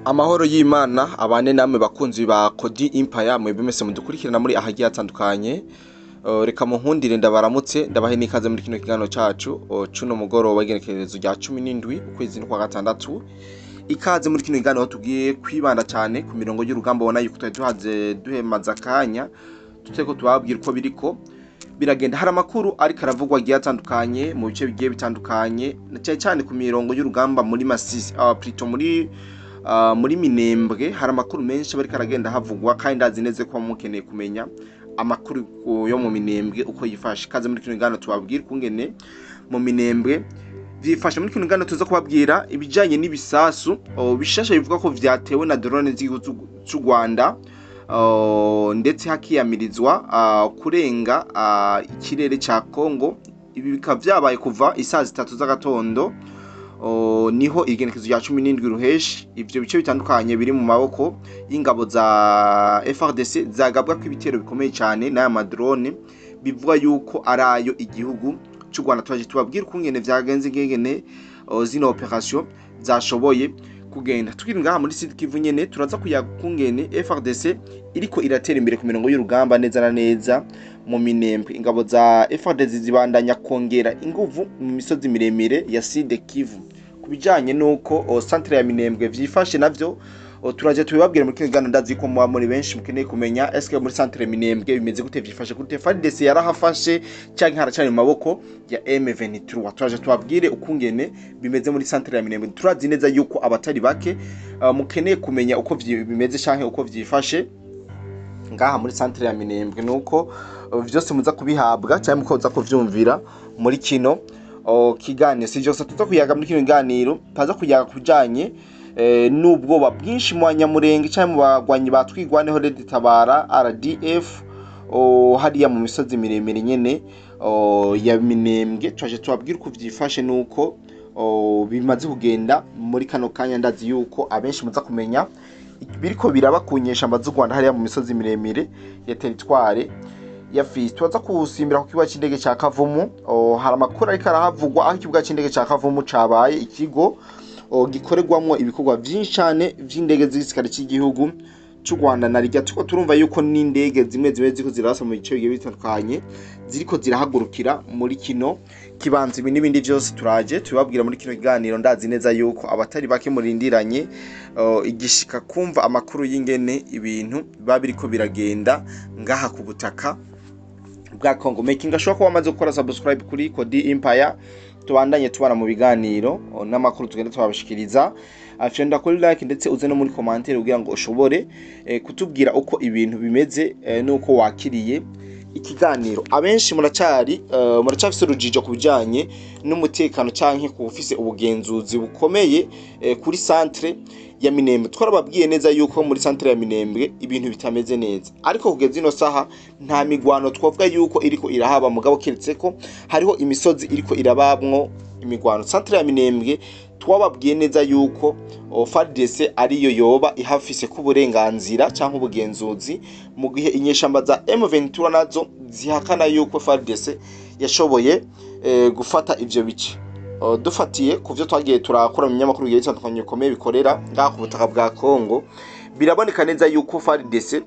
Amahoro y'Imana abane namwe bakunzi ba Kodi Empire mwebwe mwese mudukurikirana muri ahagiye atandukanye. Reka munkundire ndabaramutse ndabahe nikaze muri kino kiganiro cacu cuno mugoroba w'igenekerezo rya 17 ukwezi kwa gatandatu. Ikaze muri kino kiganiro tugiye kwibanda cyane ku mirongo y'urugamba ubona yuko duhaze duhemaza kanya tuteko tubabwira uko biriko biragenda. Hari amakuru ariko aravugwa agiye atandukanye mu bice bigiye bitandukanye cyane ku mirongo y'urugamba muri Masisi plutôt muri Minembwe. Hari amakuru menshi bariko aragenda havugwa kandi ndazi neze ko mukeneye kumenya amakuru yo mu Minembwe uko yifashe. Ikaze muri kino kiganiro tubabwira kungene mu Minembwe vyifashe. Muri kino kiganiro tuza kubabwira ibijanye n'ibisasu bishasha bivuga ko vyatewe na drone z'igihugu cy'u Rwanda ndetse hakiyamirizwa kurenga ikirere ca Kongo. Ibi bikaba vyabaye kuva isaha 3 z'agatondo niho igenekezo rya 17 ruheshi. Ivyo bice bitandukanye biri mu maboko y'ingabo za FARDC zagabwa ko ibitero bikomeye cyane n'aya madrone bivuga yuko arayo igihugu cy'u Rwanda. Twaje tubabwira kungene vyagenze ngene zino operation zashoboye kugenda. Tukiri ngaha muri Sud Kivu nyene turaza kuyakungene FARDC iriko iratera imbere ku mirongo y'urugamba neza na neza mu Minembwe. Ingabo za FARDC zibandanya kongera inguvu mu misozi miremire ya Sud Kivu. Kubijanye nuko centre ya Minembwe vyifashe navyo turaje tubibabwira muri kino kiganiro. Ndazi ko muba muri benshi mukeneye kumenya eske muri centre Minembwe bimeze gute, vyifashe gute, FARDC yarahafashe cyangwa haracari mu maboko ya M23. Turaje tubabwire ukungene bimeze muri centre ya Minembwe. Turazi neza yuko abatari bake mukeneye kumenya uko bimeze canke uko vyifashe ngaha muri centre ya Minembwe. Nuko vyose muza kubihabwa cyangwa mukoza kuvyumvira muri kino kiganiro. Si byose tuza kuyaga muri kino kiganiro, taza kuyaga kujanye n'ubwoba bwinshi mu Banyamurenge cyangwa mu bagwanyi batwigwaneho Red Tabara RDF hariya mu misozi miremire nyene ya Minembwe. Twaje tubabwira uko vyifashe nuko bimaze kugenda muri kano kanya. Ndazi yuko abenshi muza kumenya biriko birabakunyesha ambazu Rwanda hariya mu misozi miremire ya territoire ya Fizi. Tuza kusimbira ku kibuga c'indege ca Kavumu. Hari amakuru ariko arahavugwa aho ikibuga c'indege ca Kavumu cabaye ikigo gikorerwamwo ibikorwa byinshi cyane vy'indege z'igisirikare cy'igihugu cy'u Rwanda. Na rijya tuko turumva yuko n'indege zimwe ziko zirasa mu bice bigiye bitandukanye ziriko zirahagurukira muri kino kibanza. Ibi n'ibindi byose turaje tubabwira muri kino kiganiro. Ndazi neza yuko abatari bake murindiranye igishika kumva amakuru y'ingene ibintu babiriko biragenda ngaha ku butaka bwa Kongo. Making ashobora kuba amaze gukora subscribe kuri Kodi Empire, tubandanye tubana mu biganiro n'amakuru tugenda twabashikiriza. Afenda kuri like ndetse uze no muri commentaire kugira ngo ushobore kutubwira uko ibintu bimeze nuko wakiriye ikiganiro. Abenshi muracafise urujijo kubijanye n'umutekano canke kufise ubugenzuzi bukomeye kuri centre ya Minembwe. Twarababwiye neza yuko muri centre ya Minembwe ibintu bitameze neza, ariko kugeza ino saha nta migwano twavuga yuko iriko irahaba. Mugabo keretse ko hariho imisozi iriko irabamwo imigwano. Centre ya Minembwe twababwiye neza yuko FARDC ariyo yoba ihafise ku burenganzira canke ubugenzuzi, mu gihe inyeshamba za M23 nazo zihakana yuko FARDC yashoboye gufata ivyo bice. Dufatiye kuvyo twagiye turakora mu nyamakuru gihe cyatandukanye komeye bikorera ngaha ku butaka bwa Kongo, biraboneka neza yuko FARDC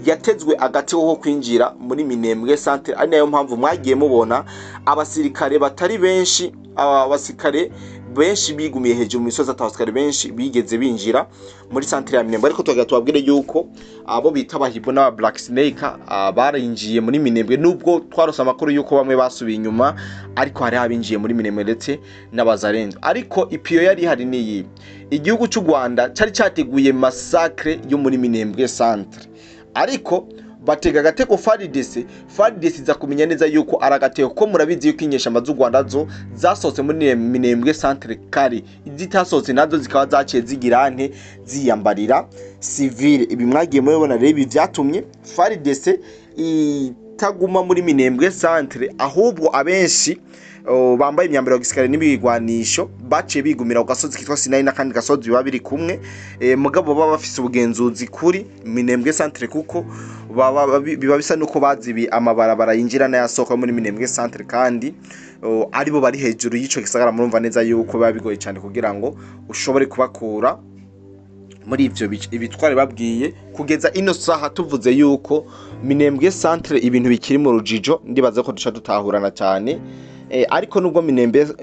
yatezwe agati ho kwinjira muri Minembwe centre. Ari nayo mpamvu mwagiye mubona abasirikare batari benshi, abasirikare benshi bigumiye hejuru mu misozi, atabasirikare benshi bigeze binjira muri centre ya Minembwe. Ariko twagira tubabwire yuko abo bita abahibo n'aba Black Snake barinjiye muri Minembwe, nubwo twarose amakuru yuko bamwe basubiye inyuma, ariko hari abinjiye muri Minembwe ndetse n'abazarenzo. Ariko ipiyo yari hari niyi igihugu cy'u Rwanda cyari cyateguye massacre yo muri Minembwe centre, ariko batega agateko FARDC za kumenya neza yuko aragateko ko murabizi yuko inyeshamba z'u Rwanda zo zasohotse muri Minembwe centre kare, izitasohotse nazo zikaba zaciye zigirante ziyambarira civile. Ibi mwagiye mubona rero ibi vyatumye FARDC itaguma muri Minembwe centre, ahubwo abenshi bambaye imyambaro ya gisirikare n'ibigwanisho baciye bigumira ku gasozi kitwa Sinai n'akandi gasozi biba biri kumwe. Mugabo baba bafise ubugenzuzi kuri Minembwe centre kuko biba bisa nuko bazibi amabarabara yinjira n'ayasoko muri Minembwe centre, kandi aribo bari hejuru y'ico gisagara. Murumva neza yuko biba bigoye cyane kugira ngo ushobore kubakura muri ivyo ibitware babwiye kugeza ino saha tuvuze yuko Minembwe centre ibintu bikiri mu rujijo, ndibaza ko duca dutahurana cyane. Ariko nubwo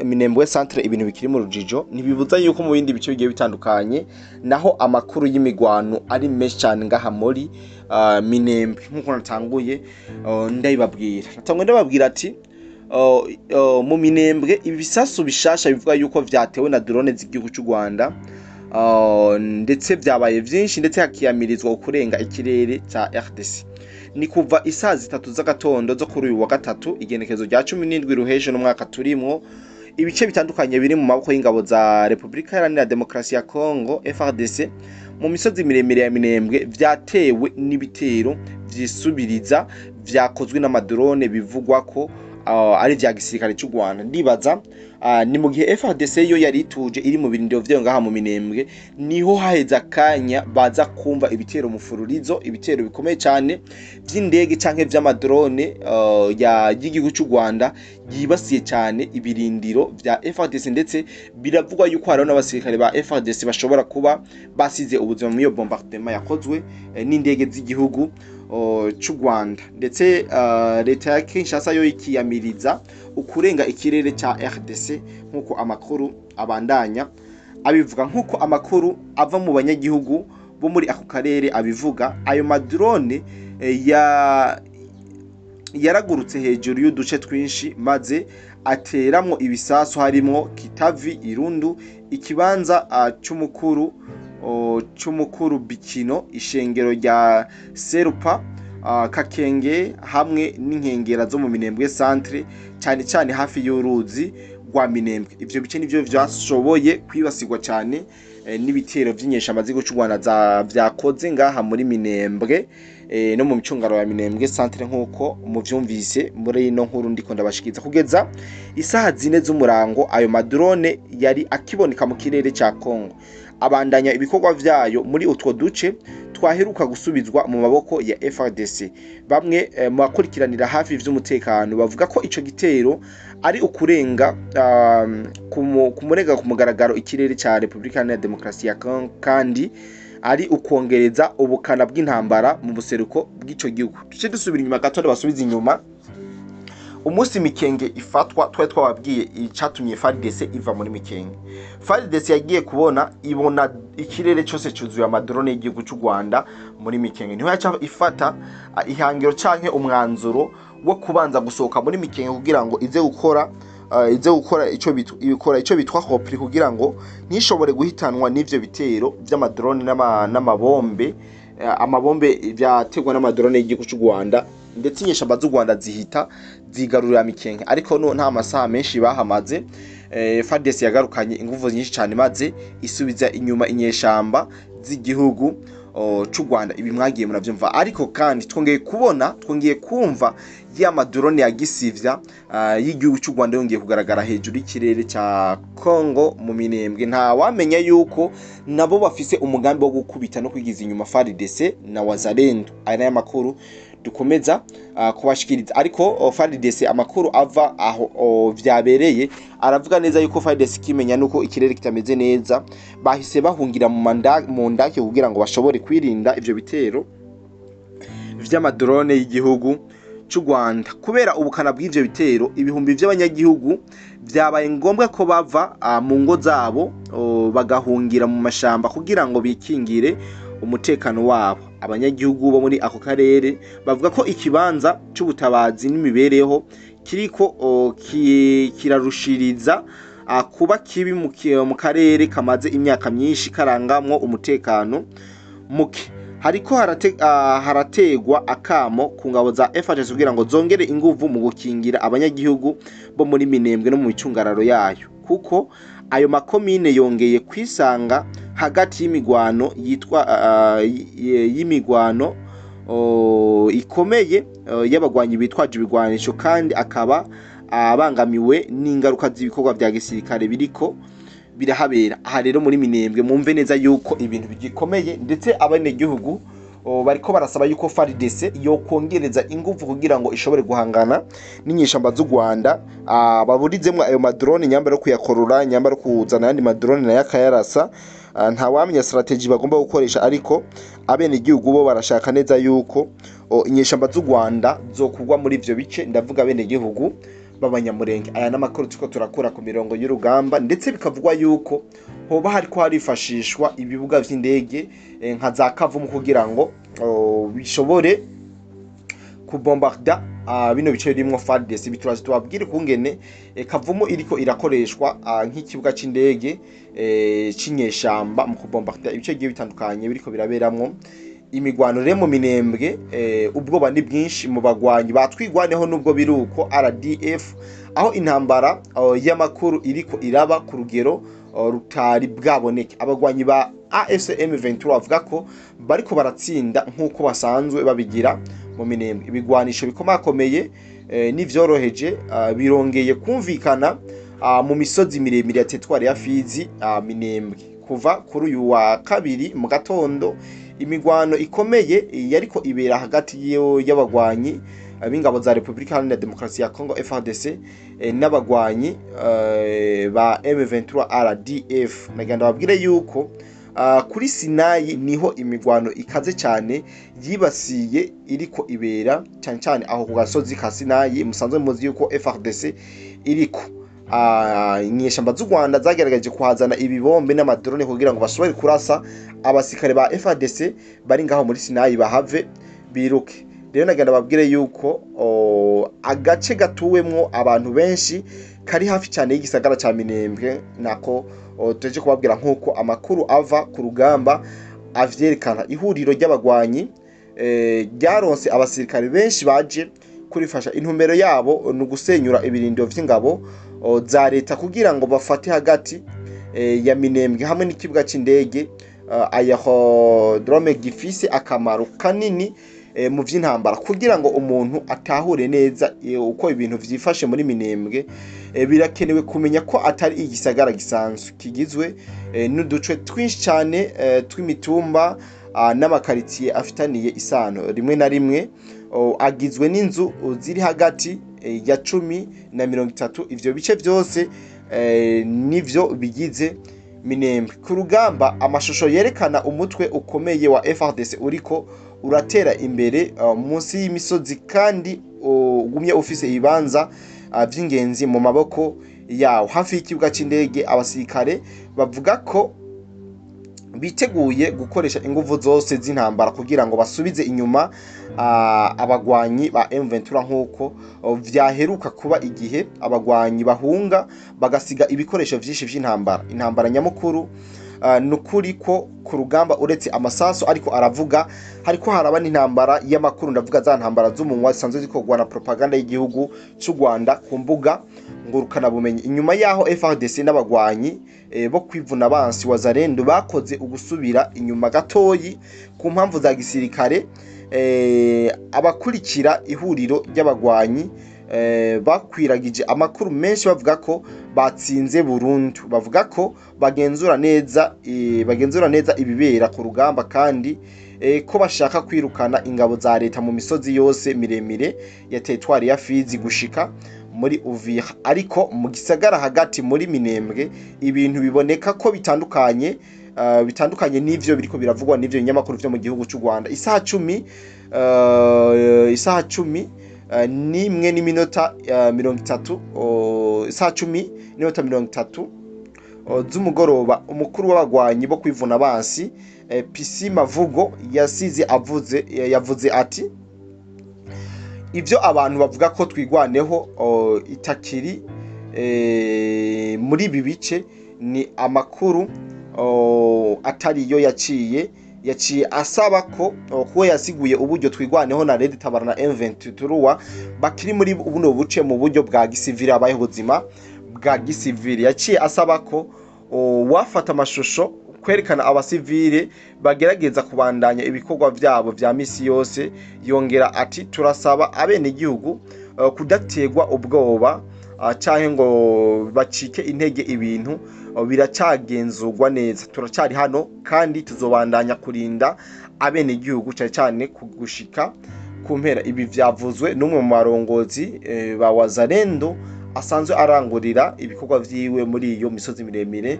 Minembwe centre ibintu bikiri mu rujijo, ntibibuza yuko mu bindi bice bigiye bitandukanye naho amakuru y'imigwano ari menshi cyane ngaha muri Minembwe. Nkuko natanguye ndabibabwira, ndababwira ati mu Minembwe ibisasu bishasha bivuga yuko vyatewe na drone z'igihugu cy'u Rwanda, ndetse vyabaye vyinshi, ndetse hakiyamirizwa kurenga ikirere ca RDC. Ni kuva isaha 3 z'agatondo zo kuri uyu wa gatatu igenekezo rya 17 ruheje no mwaka turimwo, ibice bitandukanye biri mu maboko y'ingabo za Republika Iharanira Demokarasi ya Kongo FARDC mu misozi miremire ya Minembwe vyatewe n'ibitero vyisubiriza vyakozwe n'amadrone bivugwa ko ari vya gisirikare cy'u Rwanda. Ndibaza ni mu gihe FARDC yo yari ituje iri mu birindiro vyo ngaha mu Minembwe, niho haheza kanya baza kumva ibitero mufururizo, ibitero bikomeye cyane vy'indege canke vy'amadrone y'igihugu cy'u Rwanda yibasiye cyane ibirindiro vya FARDC, ndetse biravugwa yuko hariho n'abasirikare ba FARDC bashobora kuba basize ubuzima mu iyo bombardement yakozwe n'indege z'igihugu cy'u Rwanda. Ndetse leta ya Kinshasa yo ikiyamiriza ukurenga ikirere ca RDC nkuko amakuru abandanya abivuga. Nkuko amakuru ava mu banyagihugu bo muri ako karere abivuga, ayo madrone yaragurutse hejuru y'uduce twinshi maze ateramwo ibisasu harimwo Kitavi, Irundu, ikibanza c'umukuru Bikino, ishengero rya Serupa, Kakenge hamwe n'inkengera zo mu Minembwe centre, cyane cyane hafi y'uruzi rwa Minembwe. Ivyo bice nivyo vyashoboye kwibasirwa cyane n'ibitero vy'inyeshamba z'igihugu cy'u Rwanda vyakoze ngaha muri Minembwe no mu micungaro ya Minembwe centre, nkuko muvyumvise muri ino nkuru ndiko ndabashikiza. Kugeza isaha 4 z'umurango ayo madrone yari akiboneka mu kirere ca Kongo, abandanya ibikorwa vyayo muri utwo duce twaheruka gusubizwa mu maboko ya FARDC. Bamwe mu bakurikiranira hafi vy'umutekano bavuga ko ico gitero ari ukurenga kumurega ku mugaragaro ikirere ca Republika Iharanira Demokarasi ya Kongo, kandi ari ukongereza ubukana bw'intambara mu buseruko bw'ico gihugu. Tuce dusubira inyuma gato basubiza inyuma. Umunsi Mikenge ifatwa twari twababwiye icatumye FARDC iva muri Mikenge. FARDC yagiye ibona ikirere cyose cyuzuye amadrone y'igihugu cy'u Rwanda muri Mikenge, niho yaca ifata ihangiro canke umwanzuro wo kubanza gusohoka muri Mikenge kugira ngo ize gukora ico bitwa hopri, kugira ngo nishobore guhitanwa n'ivyo bitero vy'amadrone n'amabombe vyategwa n'amadrone y'igihugu cy'u Rwanda, ndetse inyeshamba z'u Rwanda zihita zigarurira Mikenge. Ariko nta masaha menshi bahamaze, FARDC yagarukanye ingufu nyinshi cyane maze isubiza inyuma inyeshamba z'igihugu cy'u Rwanda. Ibi mwagiye muravyumva. Ariko kandi twongeye kumva ya madrone ya gisivya y'igihugu cy'u Rwanda yongeye kugaragara hejuru y'ikirere ca Kongo mu Minembwe. Nta wamenya yuko nabo bafise umugambi wo gukubita no kwigiza inyuma FARDC na Wazalendo. Aya nayo makuru dukomeza kubashikiriza. Ariko FARDC amakuru ava aho vyabereye aravuga neza yuko FARDC kimenya nuko ikirere kitameze neza, bahise bahungira mu ndake kugira ngo bashobore kwirinda ivyo bitero vy'amadrone y'igihugu cy'u Rwanda. Kubera ubukana bw'ivyo bitero, ibihumbi vy'abanyagihugu vyabaye ngombwa ko bava mu ngo zabo bagahungira mu mashamba kugira ngo bikingire umutekano wabo. Abanyagihugu bo muri ako karere bavuga ko ikibanza cy'ubutabazi n'imibereho kiriko kirarushiriza kuba kibi mu karere kamaze imyaka myinshi karangamwo umutekano muke. Hariko harategwa akamo ku ngabo za FARDC kugira ngo zongere inguvu mu gukingira abanyagihugu bo muri Minembwe no mu micungararo yayo, kuko ayo makomine yongeye kwisanga hagati y'imigwano y'imigwano ikomeye y'abagwanyi bitwaje ibigwanisho, kandi akaba abangamiwe n'ingaruka z'ibikorwa bya gisirikare biriko birahabera. Aha rero muri Minembwe mumve neza yuko ibintu bigikomeye, ndetse abanyagihugu bariko barasaba yuko FARDC yo kongereza ingufu kugira ngo ishobore guhangana n'inyeshamba z'u Rwanda, baburizemwe ayo madrone nyambara yo kuyakorora, nyambara kuzana yandi madrone na yakayarasa, nta wamenya strategy bagomba gukoresha, ariko abene igihugu bo barashaka neza yuko inyeshamba z'u Rwanda zokugwa muri ivyo bice, ndavuga abene igihugu b'abanyamurenge. Aya n'amakuru tuko turakura ku mirongo y'urugamba, ndetse bikavugwa yuko hoba hariko harifashishwa ibibuga vy'indege nka za Kavumu kugira ngo bishobore kubombarda bino bice birimwo FARDC. Bituraje tubabwire kungene Kavumu iriko irakoreshwa nk'ikibuga c'indege c'inyeshamba mu kubombarda ibice bigiye bitandukanye biriko biraberamwo imigwano rero mu Minembwe. Ubwoba ni bwinshi mu bagwanyi batwigwaneho, nubwo biruko RDF aho intambara y'amakuru iriko iraba ku rugero rutari bwaboneke. Abagwanyi ba AFCM 23 bavuga ko bariko baratsinda nk'uko basanzwe babigira mu Minembwe. Ibigwanisho bikomakomeye n'ivyoroheje birongeye kumvikana mu misozi miremire ya Tetwari ya Fizi Minembwe. Kuva kuri uyu wa kabiri mu gatondo, imigwano ikomeye yariko ibera hagati y'abagwanyi b'ingabo za Republika Iharanira Demokarasi ya Kongo FARDC n'abagwanyi ba M23 RDF. Nagenda babwire yuko kuri Sinayi niho imigwano ikaze cyane yibasiye iriko ibera, cyane cyane aho ku gasozi ka Sinayi. Musanzwe muzi yuko FARDC iriko inyeshamba z'u Rwanda zagerageje kuhazana ibibombe n'amadrone kugira ngo bashobore kurasa abasirikare ba FARDC bari ngaho muri Sinayi bahave biruke. Rero nagenda babwire yuko agace gatuwemwo abantu benshi kari hafi cyane y'igisagara ca Minembwe, nako tuje kubabwira nkuko amakuru ava ku rugamba avyerekana. Ihuriro ry'abagwanyi ryaronse abasirikare benshi baje kurifasha. Intumbero yabo ni ugusenyura ibirindiro vy'ingabo za leta kugira ngo bafate hagati ya Minembwe hamwe n'ikibuga c'indege Aerodrome gifise akamaro kanini mu vy'intambara, kugira ngo umuntu atahure neza uko ibintu vyifashe muri Minembwe. Birakenewe kumenya ko atari igisagara gisanzwe, kigizwe n'uduce twinshi cyane tw'imitumba n'amakaritiye afitaniye isano. Rimwe na rimwe agizwe n'inzu ziri hagati ya 10 na 30. Ivyo bice byose nivyo bigize Minembwe. Ku rugamba, amashusho yerekana umutwe ukomeye wa FARDC uriko uratera imbere munsi y'imisozi, kandi ugumye ufise ibibanza vy'ingenzi mu maboko yawo hafi y'ikibuga c'indege. Abasirikare bavuga ko biteguye gukoresha inguvu zose z'intambara kugira ngo basubize inyuma abagwanyi ba M23 nkuko vyaheruka kuba igihe abagwanyi bahunga bagasiga ibikoresho vyinshi vy'intambara. Intambara nyamukuru nukuri ko ku rugamba uretse amasaso ariko aravuga, hariko haraba n'intambara y'amakuru, ndavuga za ntambara z'umunwa zisanzwe zikorwa na propaganda y'igihugu cy'u Rwanda ku mbuga ngurukana bumenyi. Inyuma yaho FARDC n'abagwanyi bo kwivuna abansi Wazalendo bakoze ugusubira inyuma gatoyi ku mpamvu za gisirikare, abakurikira ihuriro ry'abagwanyi bakwiragije amakuru menshi bavuga ko batsinze burundu. Bavuga ko bagenzura neza ibibera ku rugamba, kandi ko bashaka kwirukana ingabo za leta mu misozi yose miremire ya Tetwari ya Fizi gushika muri Uvira. Ariko mu gisagara hagati muri Minembwe ibintu biboneka ko bitandukanye n'ivyo biriko biravugwa n'ivyo binyamakuru vyo mu gihugu cy'u Rwanda. Isaha 10 n'imwe n'iminota 30, isaha 10 n'iminota 30 z'umugoroba, umukuru w'abagwanyi bo kwivuna abansi PC Mavugo yavuze ati ivyo abantu bavuga ko twigwaneho itakiri muri ibi bice ni amakuru atariyo. Yaciye asaba ko kuko yasiguye uburyo twigwaneho na Red Tabara na M23 bakiri muri buno buce mu buryo bwa gisivili, abaye ubuzima bwa gisivili. Yaciye asaba ko wafata amashusho kwerekana abasivile bagerageza kubandanya ibikorwa vyabo vya misi yose. Yongera ati turasaba abene igihugu kudategwa ubwoba canke ngo bacike intege, ibintu biracagenzurwa neza. Turacari hano kandi tuzobandanya kurinda abene igihugu cyane cyane kugushika ku mpera. Ibi vyavuzwe n'umwe mu marongozi ba Wazalendo asanzwe arangurira ibikorwa vyiwe muri iyo misozi miremire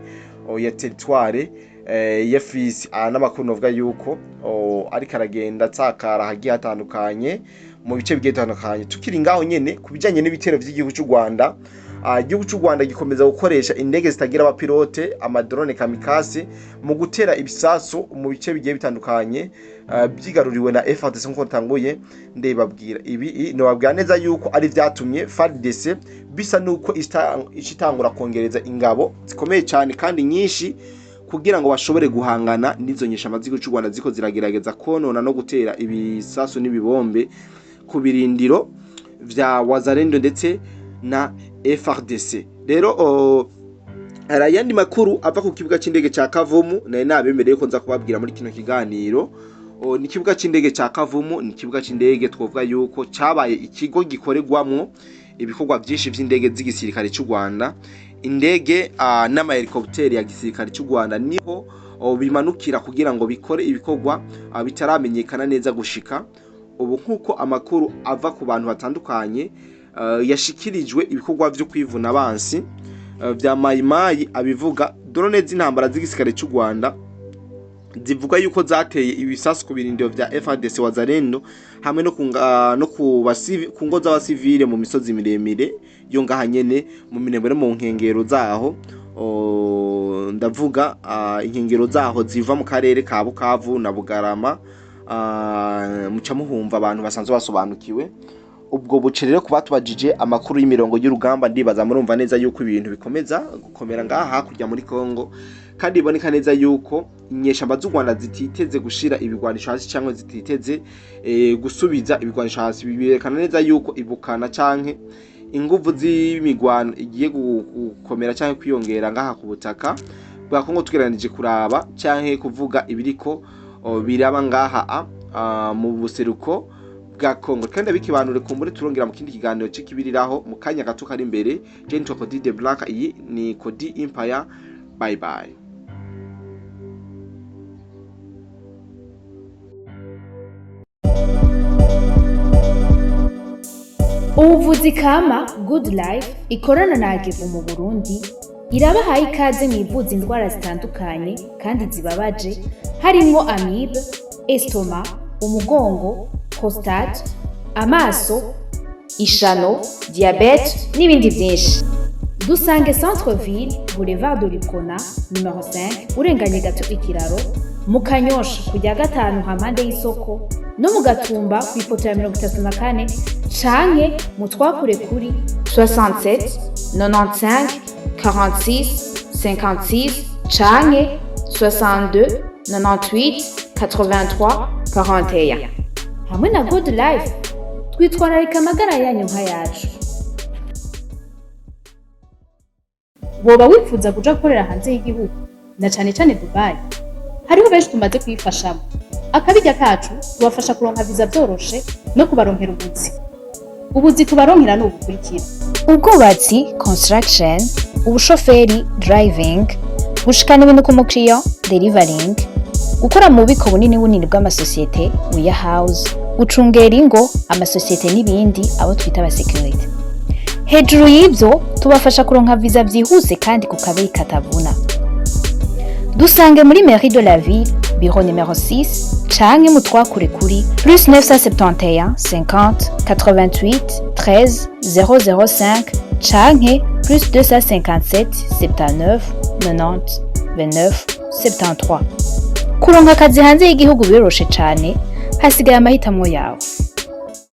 ya Territoire yefisi n'amakuru novuga yuko ariko aragenda atsakara hagiye hatandukanye mu bice bigiye bitandukanye. Tukiri ngaho nyene kubijanye n'ibitero by'igihugu cy'u Rwanda, igihugu cy'u Rwanda gikomeza gukoresha indege zitagira abapilote amadrone kamikaze mu gutera ibisasu mu bice bigiye bitandukanye byigaruriwe na FARDC. nko tanguye ndebabwira ibi nobabwira neza yuko ari vyatumye FARDC bisa nuko ishitangura kongereza ingabo zikomeye cyane kandi nyinshi kugira ngo bashobore guhangana n'izo nyesha amazigo cy'u Rwanda ziko ziragerageza konona no gutera ibisasu n'ibibombe ku birindiro vya Wazalendo ndetse na FARDC. Rero arayandi makuru ava ku kibuga c'indege ca Kavumu naye nabemereye ko nza kubabwira muri kino kiganiro. Ni kibuga c'indege ca Kavumu, ni kibuga c'indege twovuga yuko cabaye ikigo gikoregwamwo ibikorwa byinshi vy'indege z'igisirikare cy'u Rwanda. Indege n'ama helicopter ya gisirikare cy'u Rwanda niho bimanukira kugira ngo bikore ibikorwa bitaramenyekana neza gushika ubu, nkuko amakuru ava ku bantu batandukanye yashikirijwe ibikorwa byo kwivuna abansi vya mayimayi abivuga. Drone z'intambara z'igisirikare cy'u Rwanda zivuga yuko zateye ibisasu ku birindiro vya FARDC Wazalendo hamwe no ku ngo z'abasivile mu misozi miremire yo ngaha nyene mu minembwe mu nkengero zaho. Ndavuga inkengero zaho ziva mu karere ka Bukavu na Bugarama. Muca muhumva abantu basanzwe basobanukiwe ubwo buce. Rero kubatubajije amakuru y'imirongo y'urugamba ndibaza murumva neza yuko ibintu bikomeza gukomera ngaha hakurya muri Kongo, kandi iboneka neza yuko inyeshamba z'u Rwanda zititeze gushira ibigwanisho hasi cyangwa zititeze gusubiza ibigwanisho hasi. Biberekana neza yuko ibukana canke inguvu z'imigwano igiye gukomera canke kwiyongera ngaha ku butaka bwa Kongo tugereranije kuraba canke kuvuga ibiriko biraba ngaha mu buseruko bwa Kongo. Kandi bikibanure kumbure turongera mu kindi kiganiro c'ikibiriraho mu kanya gato kari imbere. Jane Cody the Black, iyi ni Cody Empire. Bye bye. Ubuvuzi kama Good Life ikorana na Agevu mu Burundi irabahaye ikaze mwivuza indwara zitandukanye kandi zibabaje, harimo amibe, estoma, umugongo, prostate, amaso, ishano, diabete n'ibindi byinshi. Dusange Centre Ville, Boulevard de l'Icona, numero 5, urenganye gato ikiraro, mu Kanyosha kujya gatanu hampande y'isoko, no mu Gatumba ku ipoto ya 34 canke mutwakure kuri 67 95 46 56 canke 62 98 83 41. Hamwe na Good Life twitwararika amagara yanyu nka yacu. Woba wifuza kuja gukorera hanze y'igihugu na cane cane Dubai? Hariho benshi tumaze kwifashamo. Akabijya kacu tubafasha kuronka visa byoroshe no kubaronkera ubuzi tubaronkera n'ubukurikira: ubwubatsi construction, ubushoferi driving, gushikana ibintu ku mukiriya delivering, gukora mu bubiko bunini bw'amasosiyete warehouse, gucungera ingo amasosiyete n'ibindi abo twita aba security. Hejuru y'ibyo tubafasha kuronka visa byihuse kandi ku kabiri katavuna. Dusange muri Mairie de la Ville, bureau numéro 6, canke mutwakure kuri +971 50 88 13 005 canke +257 79 90 29 73. Kuronka akazi hanze y'igihugu biroroshe cane, hasigaye amahitamo yawe.